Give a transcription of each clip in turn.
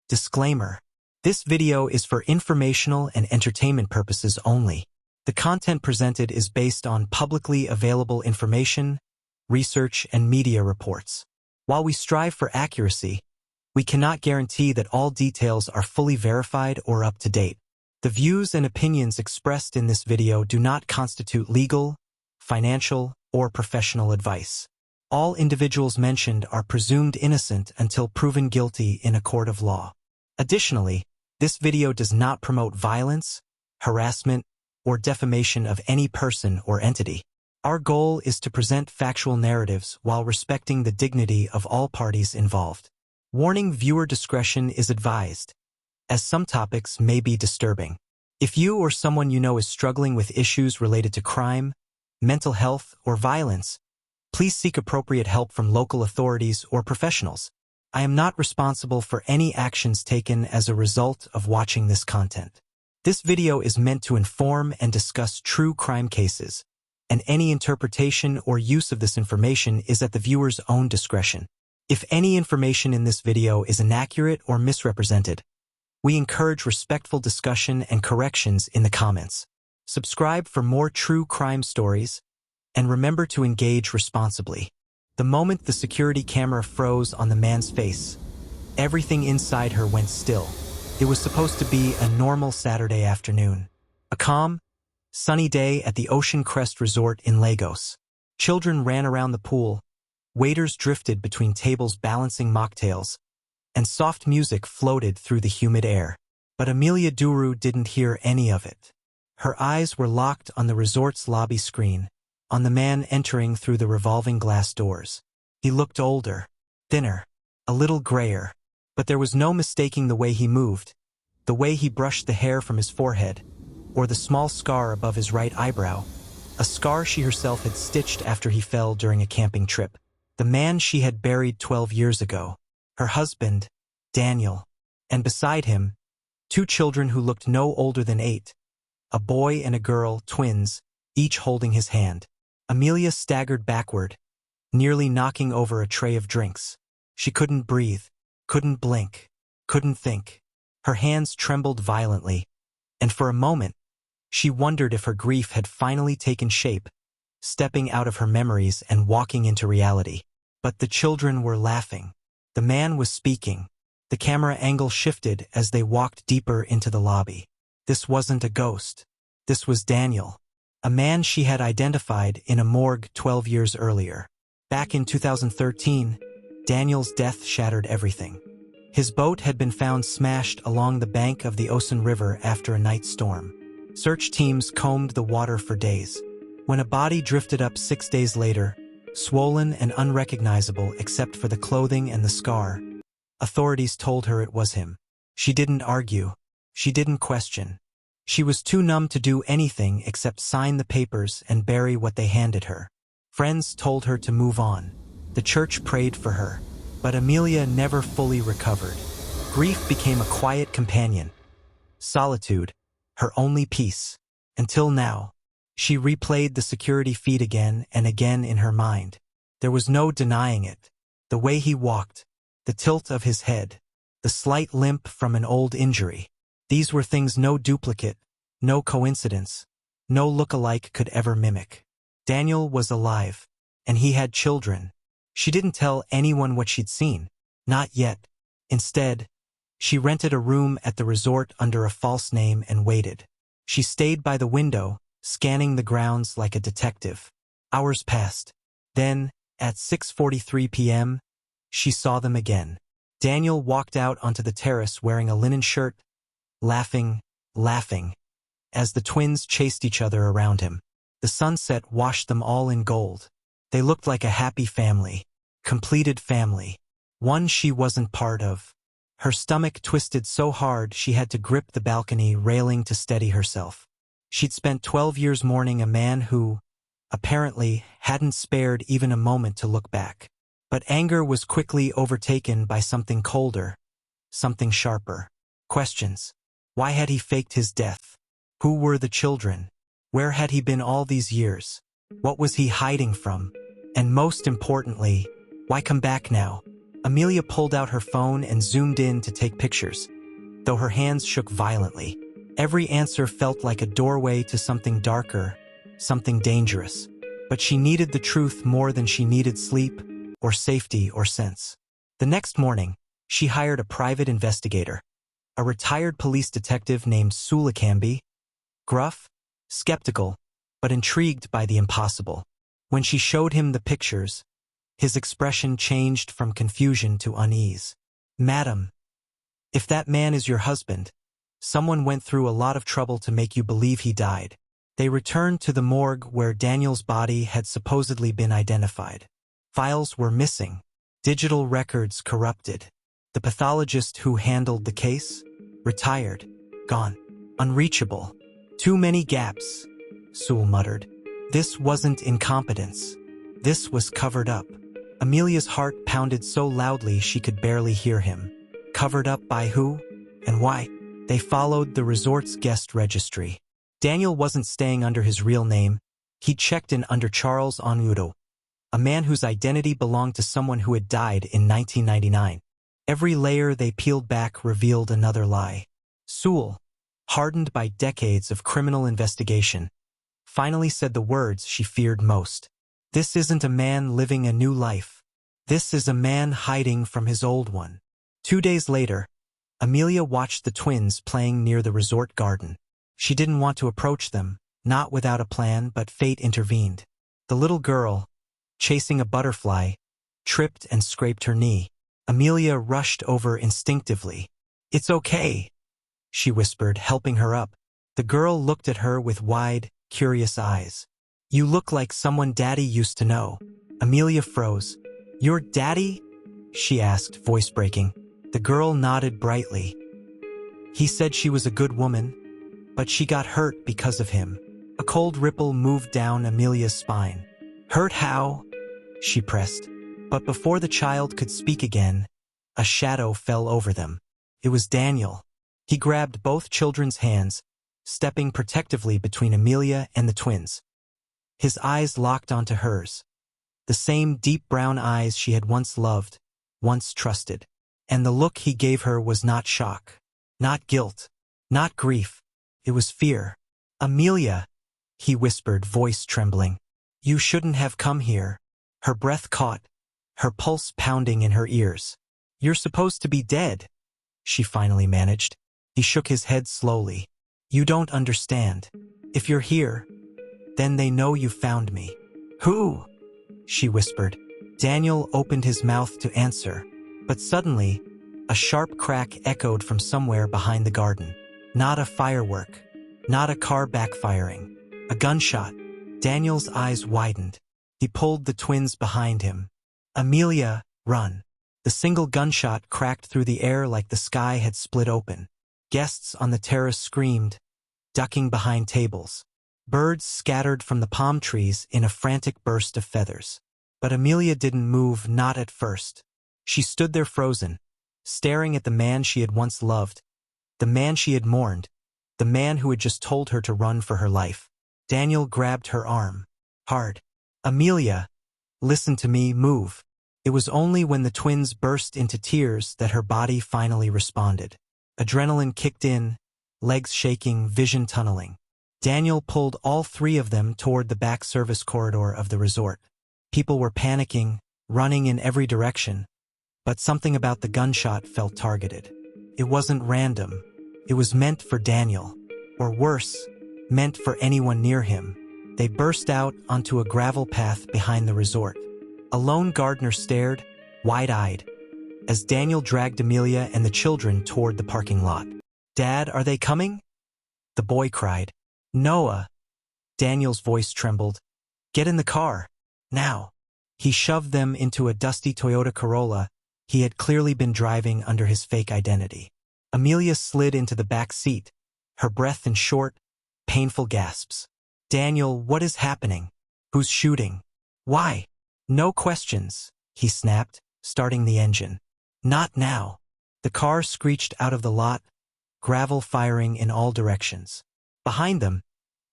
Disclaimer. This video is for informational and entertainment purposes only. The content presented is based on publicly available information, research, and media reports. While we strive for accuracy, we cannot guarantee that all details are fully verified or up to date. The views and opinions expressed in this video do not constitute legal, financial, or professional advice. All individuals mentioned are presumed innocent until proven guilty in a court of law. Additionally, this video does not promote violence, harassment, or defamation of any person or entity. Our goal is to present factual narratives while respecting the dignity of all parties involved. Warning: viewer discretion is advised, as some topics may be disturbing. If you or someone you know is struggling with issues related to crime, mental health, or violence, please seek appropriate help from local authorities or professionals. I am not responsible for any actions taken as a result of watching this content. This video is meant to inform and discuss true crime cases, and any interpretation or use of this information is at the viewer's own discretion. If any information in this video is inaccurate or misrepresented, we encourage respectful discussion and corrections in the comments. Subscribe for more true crime stories, and remember to engage responsibly. The moment the security camera froze on the man's face, everything inside her went still. It was supposed to be a normal Saturday afternoon. A calm, sunny day at the Ocean Crest Resort in Lagos. Children ran around the pool, waiters drifted between tables balancing mocktails, and soft music floated through the humid air. But Amelia Duru didn't hear any of it. Her eyes were locked on the resort's lobby screen, on the man entering through the revolving glass doors. He looked older, thinner, a little grayer, but there was no mistaking the way he moved, the way he brushed the hair from his forehead, or the small scar above his right eyebrow, a scar she herself had stitched after he fell during a camping trip. The man she had buried 12 years ago, her husband, Daniel, and beside him, two children who looked no older than 8, a boy and a girl, twins, each holding his hand. Amelia staggered backward, nearly knocking over a tray of drinks. She couldn't breathe, couldn't blink, couldn't think. Her hands trembled violently, and for a moment, she wondered if her grief had finally taken shape, stepping out of her memories and walking into reality. But the children were laughing. The man was speaking. The camera angle shifted as they walked deeper into the lobby. This wasn't a ghost. This was Daniel, a man she had identified in a morgue 12 years earlier. Back in 2013, Daniel's death shattered everything. His boat had been found smashed along the bank of the Osun River after a night storm. Search teams combed the water for days. When a body drifted up 6 days later, swollen and unrecognizable except for the clothing and the scar, authorities told her it was him. She didn't argue. She didn't question. She was too numb to do anything except sign the papers and bury what they handed her. Friends told her to move on. The church prayed for her. But Amelia never fully recovered. Grief became a quiet companion. Solitude, her only peace. Until now, she replayed the security feed again and again in her mind. There was no denying it. The way he walked, the tilt of his head, the slight limp from an old injury. These were things no duplicate, no coincidence, no look-alike could ever mimic. Daniel was alive, and he had children. She didn't tell anyone what she'd seen. Not yet. Instead, she rented a room at the resort under a false name and waited. She stayed by the window, scanning the grounds like a detective. Hours passed. Then, at 6:43 p.m., she saw them again. Daniel walked out onto the terrace wearing a linen shirt, laughing, as the twins chased each other around him. The sunset washed them all in gold. They looked like a happy family, completed family, one she wasn't part of. Her stomach twisted so hard she had to grip the balcony railing to steady herself. She'd spent 12 years mourning a man who, apparently, hadn't spared even a moment to look back. But anger was quickly overtaken by something colder, something sharper. Questions. Why had he faked his death? Who were the children? Where had he been all these years? What was he hiding from? And most importantly, why come back now? Amelia pulled out her phone and zoomed in to take pictures, though her hands shook violently. Every answer felt like a doorway to something darker, something dangerous. But she needed the truth more than she needed sleep, or safety, or sense. The next morning, she hired a private investigator, a retired police detective named Sulikambi, gruff, skeptical, but intrigued by the impossible. When she showed him the pictures, his expression changed from confusion to unease. "Madam, if that man is your husband, someone went through a lot of trouble to make you believe he died." They returned to the morgue where Daniel's body had supposedly been identified. Files were missing, digital records corrupted. The pathologist who handled the case? Retired, gone, unreachable. "Too many gaps," Sewell muttered. This wasn't incompetence. This was covered up. Amelia's heart pounded so loudly she could barely hear him. Covered up by who? And why? They followed the resort's guest registry. Daniel wasn't staying under his real name. He'd checked in under Charles Onudo, a man whose identity belonged to someone who had died in 1999. Every layer they peeled back revealed another lie. Sewell, hardened by decades of criminal investigation, finally said the words she feared most. "This isn't a man living a new life. This is a man hiding from his old one." 2 days later, Amelia watched the twins playing near the resort garden. She didn't want to approach them, not without a plan, but fate intervened. The little girl, chasing a butterfly, tripped and scraped her knee. Amelia rushed over instinctively. "It's okay," she whispered, helping her up. The girl looked at her with wide, curious eyes. "You look like someone Daddy used to know." Amelia froze. "Your daddy?" she asked, voice breaking. The girl nodded brightly. "He said she was a good woman, but she got hurt because of him." A cold ripple moved down Amelia's spine. "Hurt how?" she pressed. But before the child could speak again, a shadow fell over them. It was Daniel. He grabbed both children's hands, stepping protectively between Amelia and the twins. His eyes locked onto hers, the same deep brown eyes she had once loved, once trusted. And the look he gave her was not shock, not guilt, not grief. It was fear. "Amelia," he whispered, voice trembling. "You shouldn't have come here." Her breath caught, her pulse pounding in her ears. "You're supposed to be dead," she finally managed. He shook his head slowly. "You don't understand. If you're here, then they know you found me." "Who?" she whispered. Daniel opened his mouth to answer, but suddenly, a sharp crack echoed from somewhere behind the garden. Not a firework, not a car backfiring, a gunshot. Daniel's eyes widened. He pulled the twins behind him. "Amelia, run." The single gunshot cracked through the air like the sky had split open. Guests on the terrace screamed, ducking behind tables. Birds scattered from the palm trees in a frantic burst of feathers. But Amelia didn't move, not at first. She stood there frozen, staring at the man she had once loved, the man she had mourned, the man who had just told her to run for her life. Daniel grabbed her arm, hard. "Amelia, listen to me, move." It was only when the twins burst into tears that her body finally responded. Adrenaline kicked in, legs shaking, vision tunneling. Daniel pulled all 3 of them toward the back service corridor of the resort. People were panicking, running in every direction, but something about the gunshot felt targeted. It wasn't random. It was meant for Daniel, or worse, meant for anyone near him. They burst out onto a gravel path behind the resort. A lone gardener stared, wide-eyed, as Daniel dragged Amelia and the children toward the parking lot. "Dad, are they coming?" the boy cried. "Noah." Daniel's voice trembled. "Get in the car. Now." He shoved them into a dusty Toyota Corolla he had clearly been driving under his fake identity. Amelia slid into the back seat, her breath in short, painful gasps. "Daniel, what is happening? Who's shooting? Why?" "No questions," he snapped, starting the engine. "Not now." The car screeched out of the lot, gravel firing in all directions. Behind them,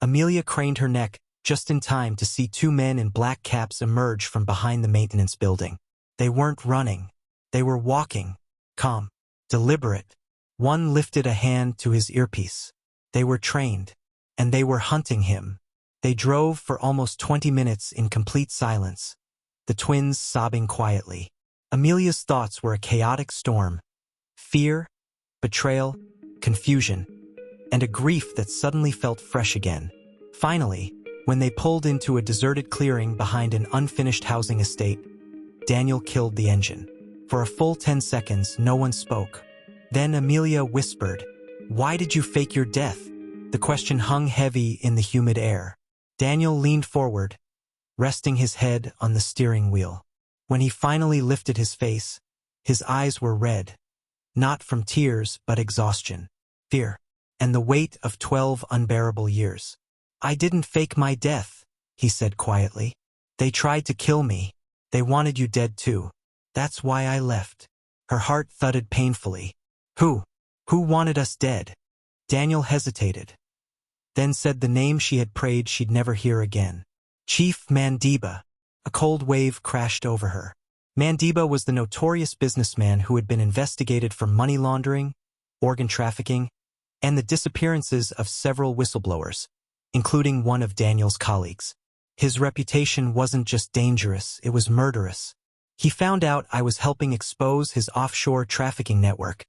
Amelia craned her neck just in time to see 2 men in black caps emerge from behind the maintenance building. They weren't running. They were walking, calm, deliberate. One lifted a hand to his earpiece. They were trained, and they were hunting him. They drove for almost 20 minutes in complete silence, the twins sobbing quietly. Amelia's thoughts were a chaotic storm. Fear, betrayal, confusion, and a grief that suddenly felt fresh again. Finally, when they pulled into a deserted clearing behind an unfinished housing estate, Daniel killed the engine. For a full 10 seconds, no one spoke. Then Amelia whispered, "Why did you fake your death?" The question hung heavy in the humid air. Daniel leaned forward, resting his head on the steering wheel. When he finally lifted his face, his eyes were red, not from tears but exhaustion, fear, and the weight of 12 unbearable years. "I didn't fake my death," he said quietly. "They tried to kill me. They wanted you dead too. That's why I left." Her heart thudded painfully. Who wanted us dead?" Daniel hesitated, then said the name she had prayed she'd never hear again. Chief Mandiba. A cold wave crashed over her. Mandiba was the notorious businessman who had been investigated for money laundering, organ trafficking, and the disappearances of several whistleblowers, including one of Daniel's colleagues. His reputation wasn't just dangerous, it was murderous. "He found out I was helping expose his offshore trafficking network,"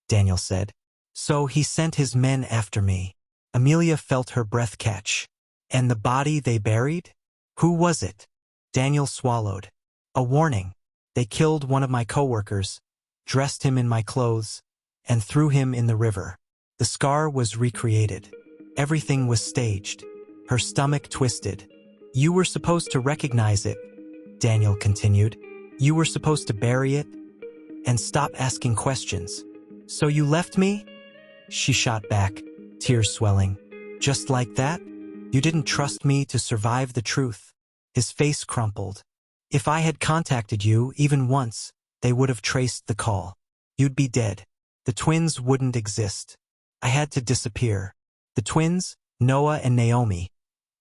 Daniel said. "So he sent his men after me." Amelia felt her breath catch. "And the body they buried? Who was it?" Daniel swallowed. "A warning. They killed one of my coworkers, dressed him in my clothes, and threw him in the river." The scar was recreated. Everything was staged. Her stomach twisted. "You were supposed to recognize it," Daniel continued. "You were supposed to bury it and stop asking questions. So you left me?" She shot back, tears swelling. "Just like that? You didn't trust me to survive the truth." His face crumpled. "If I had contacted you even once, they would have traced the call. You'd be dead. The twins wouldn't exist. I had to disappear." The twins, Noah and Naomi,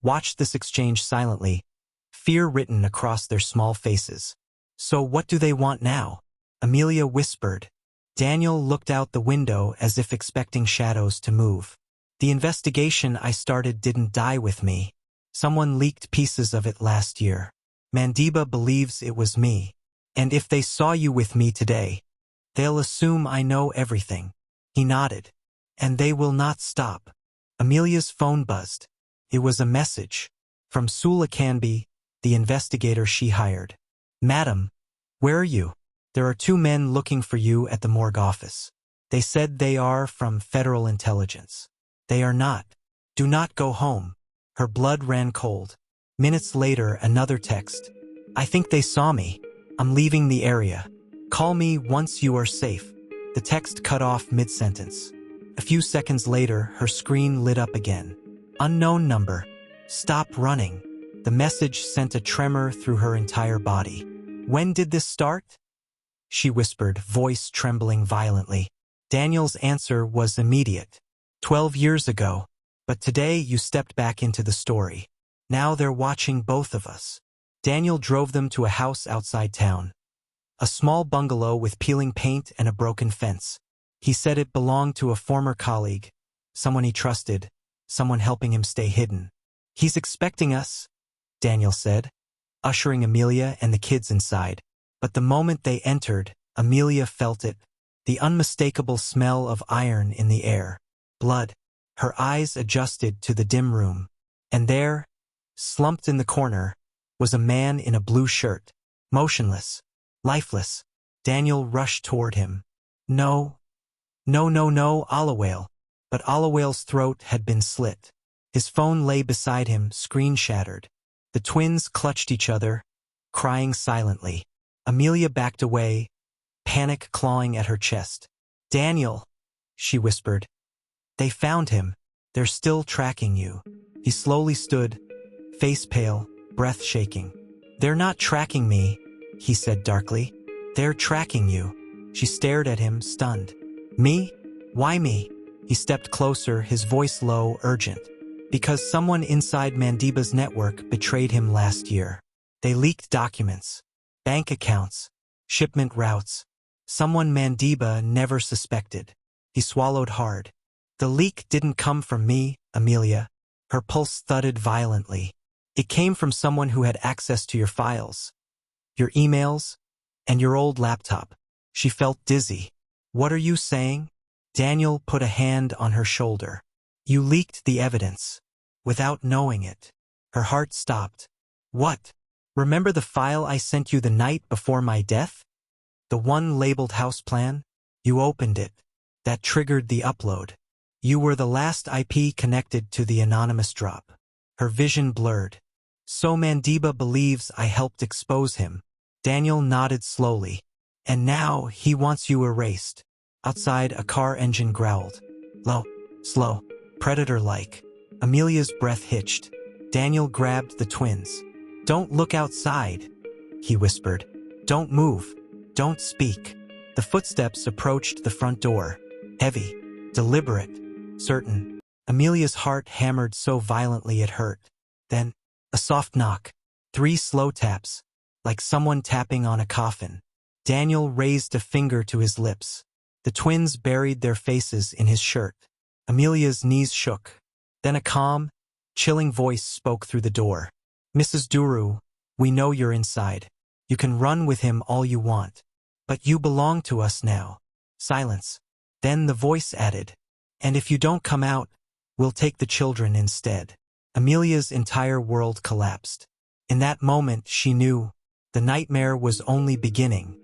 watched this exchange silently, fear written across their small faces. "So what do they want now?" Amelia whispered. Daniel looked out the window as if expecting shadows to move. "The investigation I started didn't die with me. Someone leaked pieces of it last year. Mandiba believes it was me. And if they saw you with me today, they'll assume I know everything." He nodded. "And they will not stop." Amelia's phone buzzed. It was a message from Sula Canby, the investigator she hired. "Madam, where are you? There are 2 men looking for you at the morgue office. They said they are from Federal Intelligence." "They are not. Do not go home." Her blood ran cold. Minutes later, another text. "I think they saw me. I'm leaving the area. Call me once you are safe." The text cut off mid-sentence. A few seconds later, her screen lit up again. "Unknown number. Stop running." The message sent a tremor through her entire body. "When did this start?" she whispered, voice trembling violently. Daniel's answer was immediate. 12 years ago. But today you stepped back into the story. Now they're watching both of us." Daniel drove them to a house outside town. A small bungalow with peeling paint and a broken fence. He said it belonged to a former colleague, someone he trusted, someone helping him stay hidden. "He's expecting us," Daniel said, ushering Amelia and the kids inside. But the moment they entered, Amelia felt it, the unmistakable smell of iron in the air. Blood. Her eyes adjusted to the dim room. And there, slumped in the corner, was a man in a blue shirt, motionless, lifeless. Daniel rushed toward him. No, Allawale. But Allawale's throat had been slit. His phone lay beside him, screen shattered. The twins clutched each other, crying silently. Amelia backed away, panic clawing at her chest. "Daniel," she whispered. "They found him. They're still tracking you." He slowly stood, face pale, breath shaking. "They're not tracking me," he said darkly. "They're tracking you." She stared at him, stunned. "Me? Why me?" He stepped closer, his voice low, urgent. "Because someone inside Mandiba's network betrayed him last year. They leaked documents, bank accounts, shipment routes. Someone Mandiba never suspected. He swallowed hard. The leak didn't come from me, Amelia. Her pulse thudded violently. It came from someone who had access to your files, your emails, and your old laptop. She felt dizzy. What are you saying? Daniel put a hand on her shoulder. You leaked the evidence. Without knowing it. Her heart stopped. What? Remember the file I sent you the night before my death? The one labeled house plan? You opened it. That triggered the upload. You were the last IP connected to the anonymous drop. Her vision blurred. So Mandiba believes I helped expose him. Daniel nodded slowly. And now he wants you erased. Outside, a car engine growled. Low, slow, predator-like. Amelia's breath hitched. Daniel grabbed the twins. Don't look outside, he whispered. Don't move. Don't speak. The footsteps approached the front door. Heavy, deliberate, certain. Amelia's heart hammered so violently it hurt. Then, a soft knock. 3 slow taps, like someone tapping on a coffin. Daniel raised a finger to his lips. The twins buried their faces in his shirt. Amelia's knees shook. Then a calm, chilling voice spoke through the door. Mrs. Duru, we know you're inside. You can run with him all you want. But you belong to us now. Silence. Then the voice added, and if you don't come out, we'll take the children instead. Amelia's entire world collapsed. In that moment, she knew the nightmare was only beginning.